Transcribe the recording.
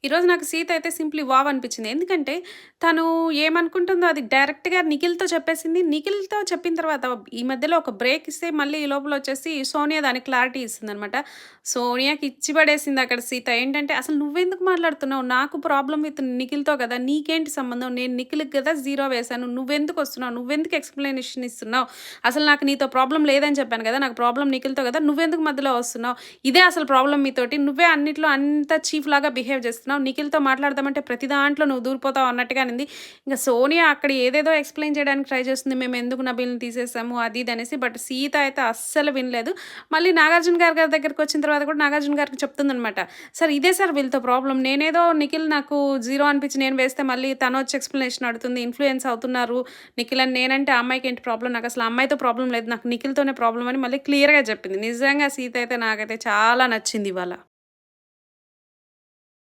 ఈరోజు నాకు సీత అయితే సింప్లీ వావ్ అనిపించింది. ఎందుకంటే తను ఏమనుకుంటుందో అది డైరెక్ట్‌గా నిఖిల్‌తో చెప్పేసింది. నిఖిల్‌తో చెప్పిన తర్వాత ఈ మధ్యలో ఒక బ్రేక్ ఇస్తే మళ్ళీ ఈ లోపల వచ్చేసి సోనియా దానికి క్లారిటీ ఇస్తుందనమాట. సోనియాకి ఇచ్చి పడేసింది అక్కడ సీత. ఏంటంటే "అసలు నువ్వెందుకు మాట్లాడుతున్నావు? నాకు ప్రాబ్లమ్ విత్ నిఖిల్‌తో కదా! నీకేంటి సంబంధం? నేను నిఖిల్‌కి కదా జీరో వేశాను. నువ్వెందుకు వస్తున్నావు? నువ్వెందుకు ఎక్స్‌ప్లనేషన్ ఇస్తున్నావు? అసలు నాకు నీతో ప్రాబ్లమ్ లేదని చెప్పాను కదా! నాకు ప్రాబ్లమ్ నిఖిల్‌తో కదా! నువ్వెందుకు మధ్యలో వస్తున్నావు? ఇదే అసలు ప్రాబ్లమ్ మీతోటి. నువ్వే అన్నిట్లో అంత చీఫ్‌లాగా బిహేవ్ చేస్తున్నావు. నిఖిల్‌తో మాట్లాడదామంటే ప్రతి దాంట్లో నువ్వు దూరిపోతావు" అన్నట్టుగా అనింది. ఇంక సోనియా అక్కడ ఏదేదో ఎక్స్‌ప్లెయిన్ చేయడానికి ట్రై చేస్తుంది. మేమెందుకు నబీల్‌ని తీసేసాము అది ఇది అనేసి. బట్ సీత అయితే అస్సలు వినలేదు. మళ్ళీ నాగార్జున గారి దగ్గరికొచ్చిన తర్వాత కూడా నాగార్జున గారికి చెప్తుందనమాట. "సార్ ఇదే సార్ వీళ్ళతో ప్రాబ్లమ్. నేనేదో నిఖిల్ నాకు జీరో అనిపించి నేను వేస్తే మళ్ళీ తనొచ్చి ఎక్స్‌ప్లనేషన్ అడుగుతుంది. ఇన్‌ఫ్లూయెన్స్ అవుతున్నారు నిఖిల్ అని. నేనంటే ఆ అమ్మాయికేంటి ప్రాబ్లమ్? నాకసలు ఆ అమ్మాయితో ప్రాబ్లమ్ లేదు. నాకు నిఖిల్‌తోనే ప్రాబ్లమ్" అని మళ్ళీ క్లియర్‌గా చెప్పింది. నిజంగా సీత అయితే నాకైతే చాలా నచ్చింది ఇవాళ.